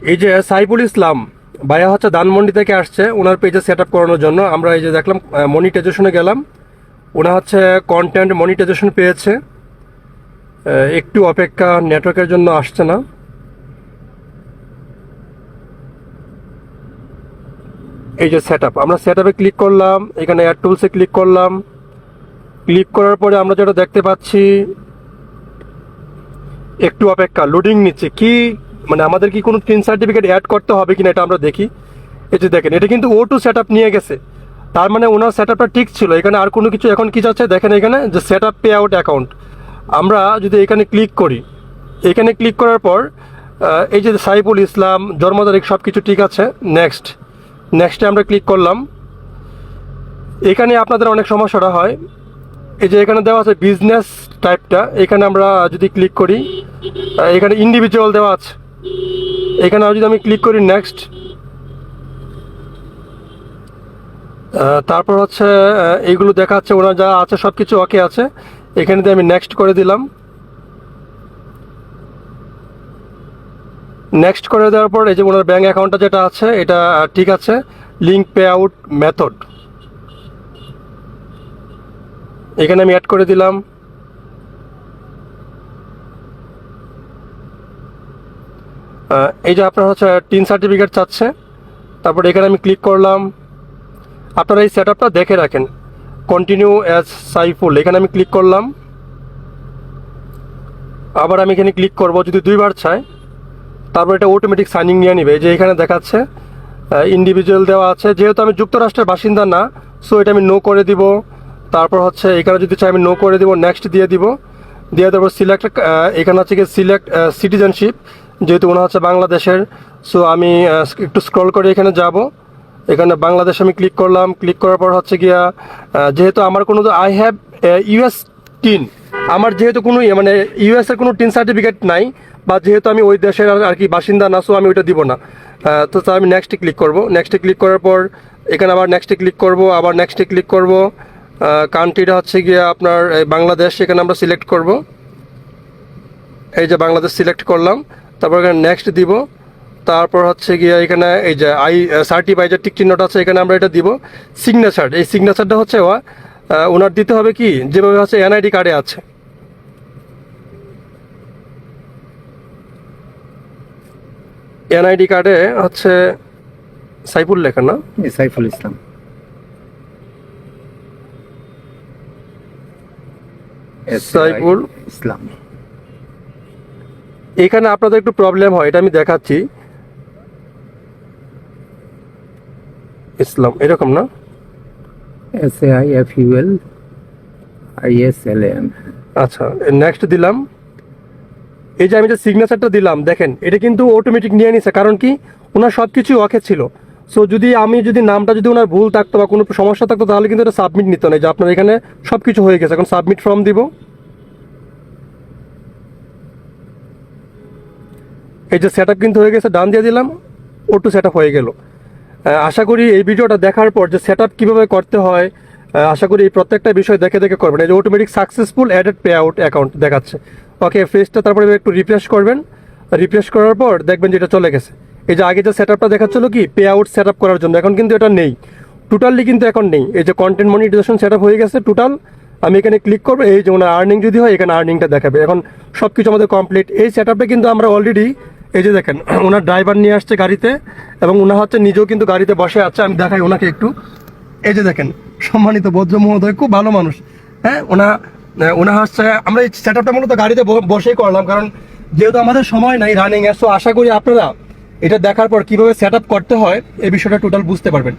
এই যে সাইফুল ইসলাম ভাইয়া হচ্ছে ধানমন্ডি থেকে আসছে ওনার পেজে সেট আপ করানোর জন্য। আমরা এই যে দেখলাম মনিটাইজেশনে গেলাম, ওনা হচ্ছে কন্টেন্ট মনিটাইজেশন পেয়েছে। একটু অপেক্ষা, নেটওয়ার্কের জন্য আসছে না। এই যে সেট আপ, আমরা সেট আপে ক্লিক করলাম, এখানে অ্যাড টুলসে ক্লিক করলাম। ক্লিক করার পরে আমরা যেটা দেখতে পাচ্ছি, একটু অপেক্ষা, লোডিং নিচ্ছে। কি মানে আমাদের কি কোনো টিন সার্টিফিকেট অ্যাড করতে হবে কিনা এটা আমরা দেখি। এই যে দেখেন, এটা কিন্তু O2 সেট আপ নিয়ে গেছে, তার মানে ওনার সেট আপটা ঠিক ছিল। এখানে আর কোনো কিছু এখন কি যাচ্ছে দেখেন, এখানে যে set up pay out account. আমরা যদি এখানে ক্লিক করি, এখানে ক্লিক করার পর এই যে সাইফুল ইসলাম, জন্ম তারিখ সব কিছু ঠিক আছে। নেক্সটে আমরা ক্লিক করলাম। এখানে আপনাদের অনেক সমস্যাটা হয়, এই যে এখানে দেওয়া আছে বিজনেস টাইপটা, এখানে আমরা যদি ক্লিক করি, এখানে ইন্ডিভিজুয়াল দেওয়া আছে। এখানে যদি আমি ক্লিক করি নেক্সট, তারপর হচ্ছে এইগুলো দেখাচ্ছে ওনার যা আছে সব কিছু ওকে আছে। এখানে দিয়ে আমি নেক্সট করে দিলাম। নেক্সট করে দেওয়ার পর এই যে ওনার ব্যাঙ্ক অ্যাকাউন্টটা যেটা আছে এটা ঠিক আছে। লিঙ্ক পে আউট মেথড এখানে আমি অ্যাড করে দিলাম। এই যে আপনার হচ্ছে টিন সার্টিফিকেট চাচ্ছে, তারপর এখানে আমি ক্লিক করলাম। আপনারা এই সেট আপটা দেখে রাখেন, কন্টিনিউ অ্যাজ সাইফুল, এখানে আমি ক্লিক করলাম। আবার আমি এখানে ক্লিক করব, যদি দুইবার চাই তারপর এটা অটোমেটিক সাইনিং নিয়ে নিবে। যে এখানে দেখাচ্ছে ইন্ডিভিজুয়াল দেওয়া আছে, যেহেতু আমি যুক্তরাষ্ট্রের বাসিন্দা না, সো এটা আমি নো করে দিব। তারপর হচ্ছে এখানে যদি চাই আমি নো করে দিব, নেক্সট দিয়ে দিব। দিয়ে দেবো সিলেক্ট, এখানে হচ্ছে কি সিলেক্ট সিটিজেনশিপ, যেহেতু ওনা হচ্ছে বাংলাদেশের। সো আমি একটু স্ক্রল করে এখানে যাব, এখানে বাংলাদেশ আমি ক্লিক করলাম। ক্লিক করার পর হচ্ছে গিয়া যেহেতু আমার কোনো আই হ্যাভ ইউএস টিন, আমার যেহেতু কোনো মানে ইউএসের কোনো টিন সার্টিফিকেট নাই, বা যেহেতু আমি ওই দেশের আর কি বাসিন্দা না, সো আমি ওইটা দিব না। তো আমি নেক্সটে ক্লিক করব। নেক্সটে ক্লিক করার পর এখানে আবার নেক্সটে ক্লিক করব, আবার নেক্সটে ক্লিক করব। কান্ট্রিটা হচ্ছে গিয়ে আপনার বাংলাদেশ, এখানে আমরা সিলেক্ট করব। এই যে বাংলাদেশ সিলেক্ট করলাম, তারপর এখানে নেক্সট দিব। তারপর হচ্ছে গিয়ে এখানে এই যে আই সার্টিফাই যে টিক চিহ্নটা আছে, এখানে আমরা এটা দিব। সিগনেচার, এই সিগনেচারটা হচ্ছে ওনার দিতে হবে কি যেভাবে হচ্ছে এনআইডি কার্ডে আছে। এনআইডি কার্ডে হচ্ছে সাইফুল লেখা না, সাইফুল ইসলাম, সাইফুল ইসলাম। এখানে আপনাদের একটু প্রবলেম হয়, এটা আমি দেখাচ্ছি। ইসলাম এরকম না, SAIFULISLAM। আচ্ছা নেক্সট দিলাম। এই যে আমি যে সিগনেচারটা দিলাম দেখেন, এটা কিন্তু অটোমেটিক নিয়ে নিছে। কারণ কি ওনার সব কিছু ওকে ছিল। সো যদি নামটা যদি ওনার ভুল থাকতো বা কোনো সমস্যা থাকতো, তাহলে কিন্তু এটা সাবমিট নিত না। যে আপনার এখানে সব কিছু হয়ে গেছে, এখন সাবমিট ফর্ম দিব। এই যে সেট আপ কিন্তু হয়ে গেছে, ডান দিয়ে দিলাম, O2 সেট আপ হয়ে গেল। আশা করি এই ভিডিওটা দেখার পর যে সেট আপ কীভাবে করতে হয়, আশা করি এই প্রত্যেকটা বিষয় দেখে দেখে করবেন। এই যে automatic successful added pay out account দেখাচ্ছে। ওকে, ফেসটা তারপরে একটু রিফ্রেশ করবেন। রিফ্রেশ করার পর দেখবেন যে এটা চলে গেছে। এই যে আগে যে সেট আপটা দেখাচ্ছিল কি পে আউট সেট আপ করার জন্য, এখন কিন্তু এটা নেই, টোটালি কিন্তু এখন নেই। এই যে কন্টেন্ট মনিটাইজেশন সেট আপ হয়ে গেছে টোটাল। আমি এখানে ক্লিক করবো, এই যে ওনার আর্নিং যদি হয় এখানে আর্নিংটা দেখাবে। এখন সব কিছু আমাদের কমপ্লিট। এই সেট আপটা কিন্তু আমরা অলরেডি এই যে দেখেন ওনার ড্রাইভার নিয়ে আসছে গাড়িতে, এবং ওনা হচ্ছে নিজেও কিন্তু গাড়িতে বসে আছে। আমি দেখাই ওনাকে একটু। এই যে দেখেন, সম্মানিত ভদ্র মহোদয়, খুব ভালো মানুষ। হ্যাঁ, ওনা হচ্ছে আমরা এই সেট আপটা মূলত গাড়িতে বসেই করলাম, কারণ যেহেতু আমাদের সময় নাই রানিং এর। সো আশা করি আপনারা এটা দেখার পর কিভাবে সেট আপ করতে হয় এই বিষয়টা টোটাল বুঝতে পারবেন।